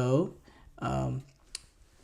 So, um,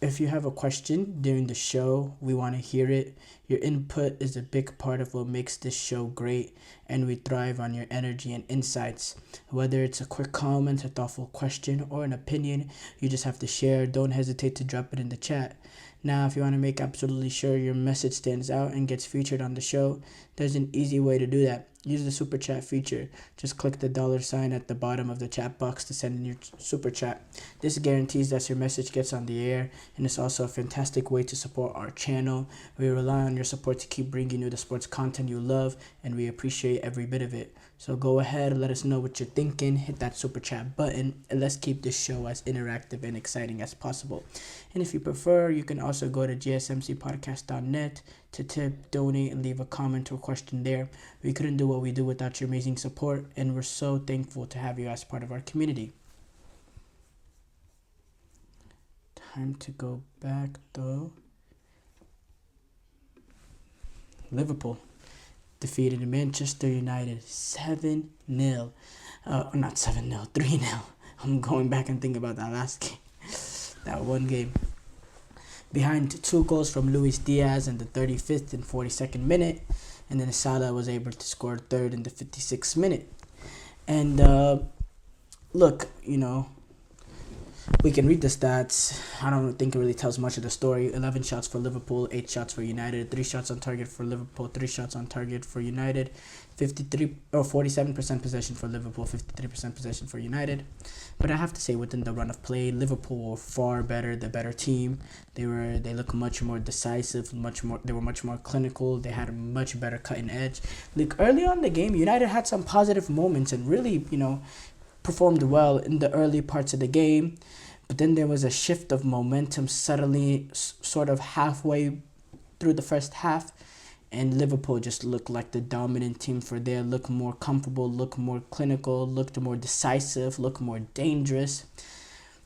if you have a question during the show, we want to hear it. Your input is a big part of what makes this show great, and we thrive on your energy and insights. Whether it's a quick comment, a thoughtful question, or an opinion, you just have to share. Don't hesitate to drop it in the chat. Now, if you want to make absolutely sure your message stands out and gets featured on the show, there's an easy way to do that. Use the super chat feature. Just click the $sign at the bottom of the chat box to send in your super chat. This guarantees that your message gets on the air, and it's also a fantastic way to support our channel. We rely on your support to keep bringing you the sports content you love, and we appreciate every bit of it. So go ahead and let us know what you're thinking. Hit that super chat button, and let's keep this show as interactive and exciting as possible. And if you prefer, you can also go to gsmcpodcast.net to tip, donate, and leave a comment or question there. We couldn't do what we do without your amazing support, and we're so thankful to have you as part of our community. Time to go back though. Liverpool defeated Manchester United 7-0. Not 7-0, 3-0. I'm going back and thinking about that last game. That one game. Behind 2 goals from Luis Diaz in the 35th and 42nd minute. And then Salah was able to score third in the 56th minute. And look, we can read the stats. I don't think it really tells much of the story. 11 shots for Liverpool, 8 shots for United, 3 shots on target for Liverpool, 3 shots on target for United, 47% possession for Liverpool, 53% possession for United. But I have to say, within the run of play, Liverpool were far better, the better team. They look much more decisive, they were much more clinical. They had a much better cutting edge. Like early on in the game, United had some positive moments and really, performed well in the early parts of the game, but then there was a shift of momentum suddenly sort of halfway through the first half, and Liverpool just looked like the dominant team for there, looked more comfortable, looked more clinical, looked more decisive, looked more dangerous.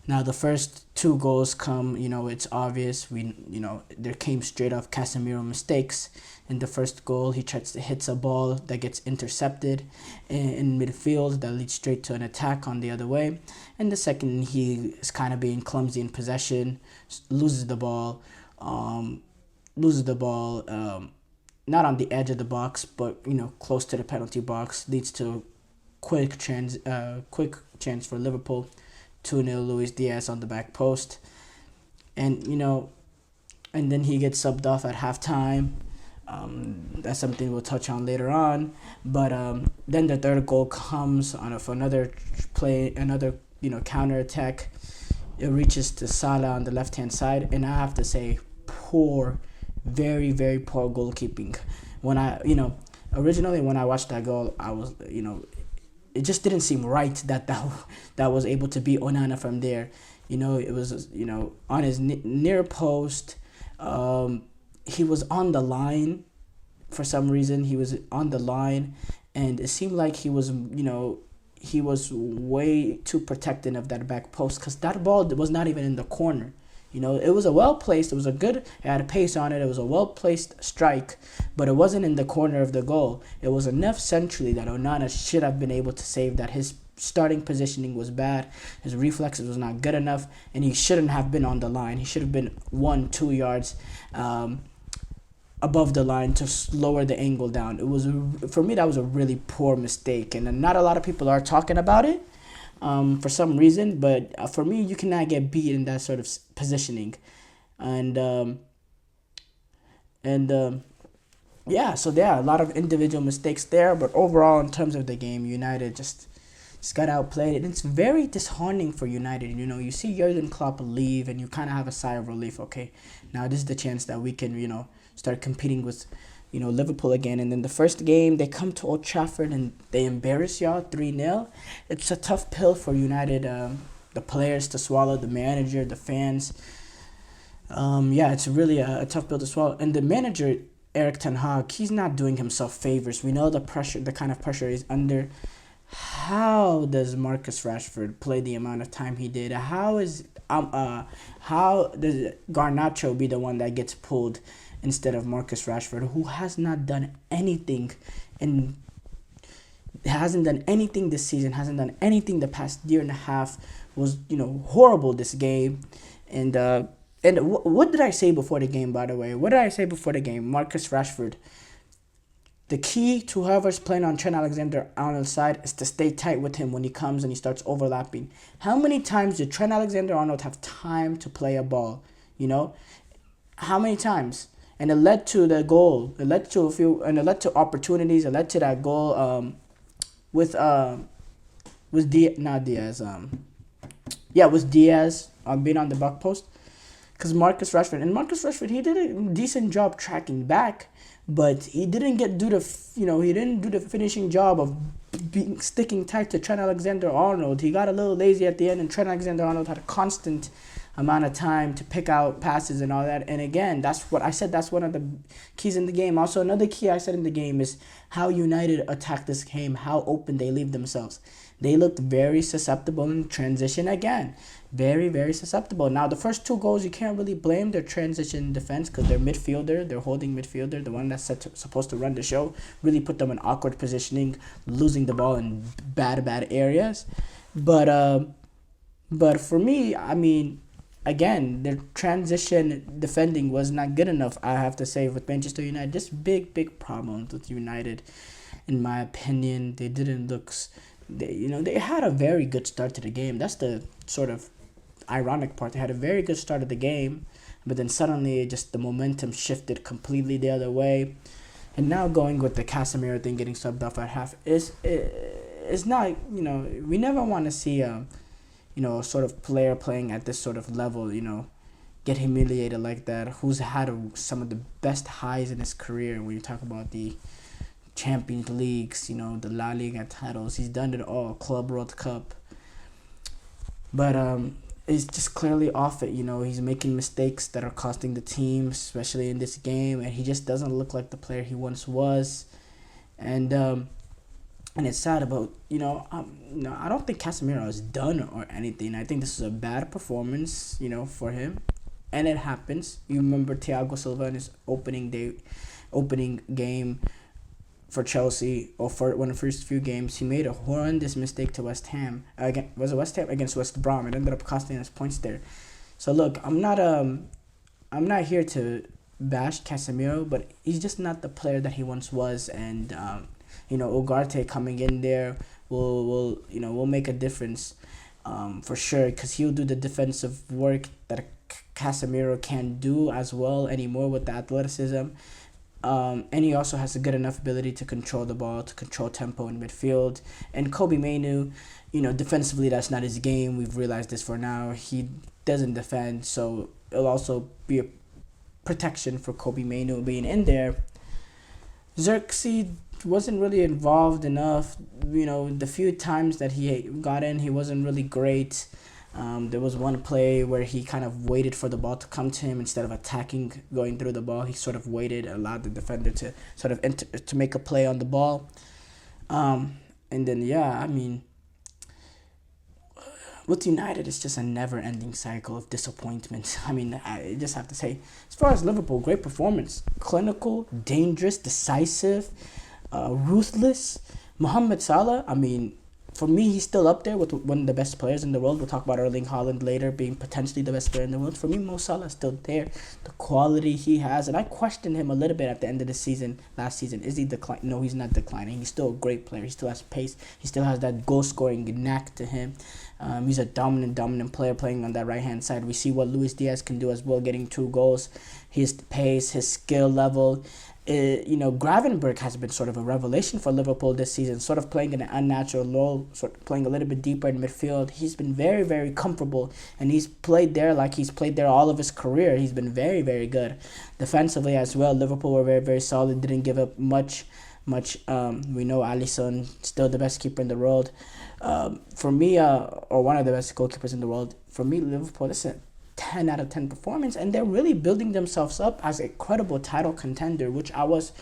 Now the first 2 goals come, it's obvious. There came straight off Casemiro mistakes. In the first goal, he hits a ball that gets intercepted in midfield that leads straight to an attack on the other way. And the second, he is kind of being clumsy in possession, loses the ball, not on the edge of the box, but close to the penalty box, leads to quick chance for Liverpool. 2-0 Luis Diaz on the back post. And, and then he gets subbed off at halftime. That's something we'll touch on later on. But then the third goal comes on another play, another, counter attack. It reaches to Salah on the left-hand side. And I have to say, very, very poor goalkeeping. Originally when I watched that goal, I was, it just didn't seem right that was able to beat Onana from there. It was, on his near post. He was on the line for some reason. He was on the line, and it seemed like he was way too protecting of that back post, because that ball was not even in the corner. It was a well-placed, it had a pace on it, it was a well-placed strike, but it wasn't in the corner of the goal. It was enough centrally that Onana should have been able to save that. His starting positioning was bad, his reflexes was not good enough, and he shouldn't have been on the line. He should have been 1-2 yards above the line to lower the angle down. For me, that was a really poor mistake, and not a lot of people are talking about it. For some reason, but for me, you cannot get beat in that sort of positioning, so there are a lot of individual mistakes there, but overall, in terms of the game, United just got outplayed, and it's very disheartening for United. You see Jürgen Klopp leave, and you kind of have a sigh of relief. Okay, now this is the chance that we can, start competing with Liverpool again. And then the first game, they come to Old Trafford and they embarrass y'all 3-0. It's a tough pill for United, the players to swallow, the manager, the fans. It's really a tough pill to swallow. And the manager, Erik ten Hag, he's not doing himself favors. We know the kind of pressure he's under. How does Marcus Rashford play the amount of time he did? How does Garnacho be the one that gets pulled instead of Marcus Rashford, who has not done anything hasn't done anything this season, hasn't done anything the past year and a half was horrible this game. And what did I say before the game, by the way? What did I say before the game? Marcus Rashford. The key to whoever's playing on Trent Alexander-Arnold's side is to stay tight with him when he comes and he starts overlapping. How many times did Trent Alexander-Arnold have time to play a ball? How many times? And it led to the goal. It led to it led to opportunities. It led to that goal with Diaz being on the back post. Because Marcus Rashford, he did a decent job tracking back, but he didn't do the finishing job of sticking tight to Trent Alexander-Arnold. He got a little lazy at the end, and Trent Alexander-Arnold had a constant amount of time to pick out passes and all that. And again, that's what I said. That's one of the keys in the game. Also, another key I said in the game is how United attack this game, how open they leave themselves. They looked very susceptible in transition again. Very, very susceptible. Now, the first two goals, you can't really blame their transition defense because their midfielder, their holding midfielder, the one that's supposed to run the show, really put them in awkward positioning, losing the ball in bad areas. But for me, I mean, again, their transition defending was not good enough, I have to say, with Manchester United. Just big problems with United, in my opinion. They didn't look... They had a very good start to the game. That's the sort of ironic part. They had a very good start of the game, but then suddenly just the momentum shifted completely the other way. And now going with the Casemiro thing getting subbed off at half is not, we never want to see a sort of player playing at this sort of level, get humiliated like that, who's had some of the best highs in his career. When you talk about the Champions Leagues, the La Liga titles, he's done it all, Club World Cup. But it's just clearly off it, he's making mistakes that are costing the team, especially in this game, and he just doesn't look like the player he once was. And it's sad about, I don't think Casemiro is done or anything. I think this is a bad performance, for him. And it happens. You remember Thiago Silva in his opening game for Chelsea, or for one of the first few games, he made a horrendous mistake to West Ham. Against West Brom. It ended up costing us points there. So look, I'm not here to bash Casemiro, but he's just not the player that he once was. And Ugarte coming in there will make a difference, for sure, because he'll do the defensive work that Casemiro can't do as well anymore with the athleticism. And he also has a good enough ability to control the ball, to control tempo in midfield. And Kobbie Mainoo, defensively, that's not his game. We've realized this for now. He doesn't defend, so it'll also be a protection for Kobbie Mainoo being in there. Xerxes wasn't really involved enough. The few times that he got in, he wasn't really great. There was one play where he kind of waited for the ball to come to him instead of attacking, going through the ball. He sort of waited, allowed the defender to sort of to make a play on the ball. And then, with United, it's just a never-ending cycle of disappointment. I just have to say, as far as Liverpool, great performance. Clinical, dangerous, decisive, ruthless. Mohamed Salah, for me, he's still up there with one of the best players in the world. We'll talk about Erling Haaland later being potentially the best player in the world. For me, Mo Salah is still there. The quality he has. And I questioned him a little bit at the end of the season, last season. Is he declining? No, he's not declining. He's still a great player. He still has pace. He still has that goal-scoring knack to him. He's a dominant player playing on that right-hand side. We see what Luis Diaz can do as well, getting 2 goals. His pace, his skill level. Gravenberch has been sort of a revelation for Liverpool this season, sort of playing in an unnatural role, sort of playing a little bit deeper in midfield. He's been very, very comfortable, and he's played there like he's played there all of his career. He's been very, very good. Defensively as well, Liverpool were very, very solid, didn't give up much. We know Alisson, still the best keeper in the world. For me, or one of the best goalkeepers in the world. For me, Liverpool, this is a 10 out of 10 performance, and they're really building themselves up as a credible title contender, which I was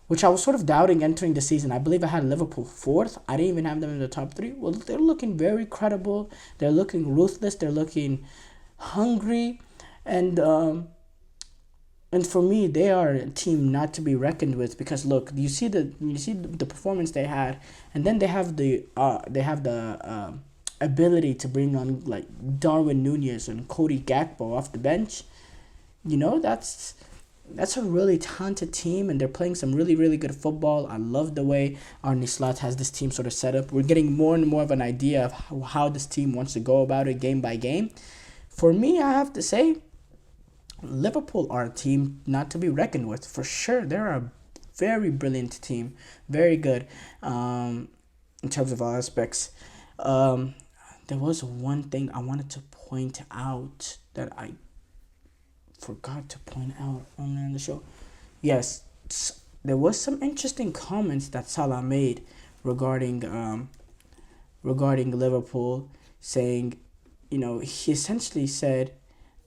sort of doubting entering the season. I believe I had Liverpool 4th. I didn't even have them in the top 3. Well, they're looking very credible. They're looking ruthless. They're looking hungry, and for me, they are a team not to be reckoned with, because look, you see the performance they had, and then they have the ability to bring on like Darwin Nunez and Cody Gakpo off the bench, that's a really talented team, and they're playing some really, really good football. I love the way Arne Slot has this team sort of set up. We're getting more and more of an idea of how this team wants to go about it game by game. For me, I have to say, Liverpool are a team not to be reckoned with, for sure. They're a very brilliant team, very good in terms of all aspects. There was one thing I wanted to point out that I forgot to point out on the show. Yes, there was some interesting comments that Salah made regarding Liverpool, saying, he essentially said,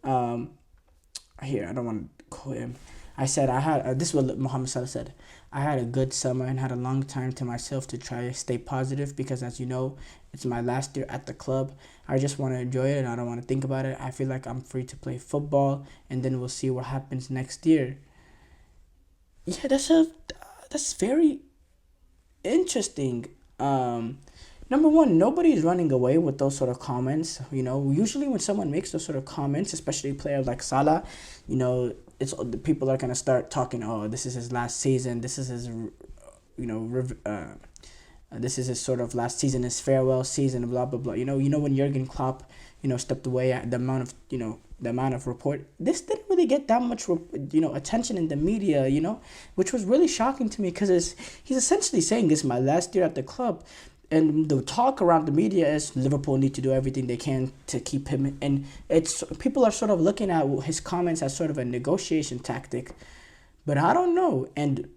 here, I don't want to quote him. I said, this is what Mohamed Salah said. I had a good summer and had a long time to myself to try to stay positive because, as you know, it's my last year at the club. I just want to enjoy it and I don't want to think about it. I feel like I'm free to play football, and then we'll see what happens next year. Yeah, that's very interesting. Number one, nobody's running away with those sort of comments. Usually when someone makes those sort of comments, especially a player like Salah, it's the people are gonna start talking. Oh, this is his last season. This is his, this is his sort of last season, his farewell season. Blah blah blah. When Jürgen Klopp, stepped away, at the amount of report. This didn't really get that much, attention in the media. Which was really shocking to me because he's essentially saying this is my last year at the club. And the talk around the media is Liverpool need to do everything they can to keep him. And people are sort of looking at his comments as sort of a negotiation tactic. But I don't know. And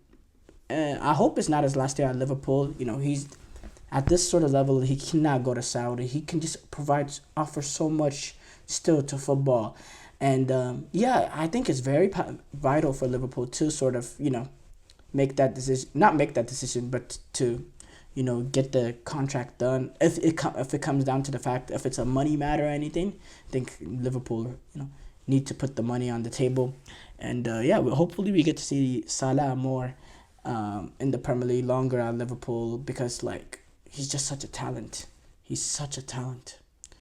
I hope it's not his last year at Liverpool. He's at this sort of level. He cannot go to Saudi. He can just offer so much still to football. And I think it's very vital for Liverpool to sort of, make that decision. Not make that decision, but to get the contract done. If it comes down to the fact, if it's a money matter or anything, I think Liverpool, need to put the money on the table. And hopefully we get to see Salah more in the Premier League, longer at Liverpool, because he's just such a talent. He's such a talent.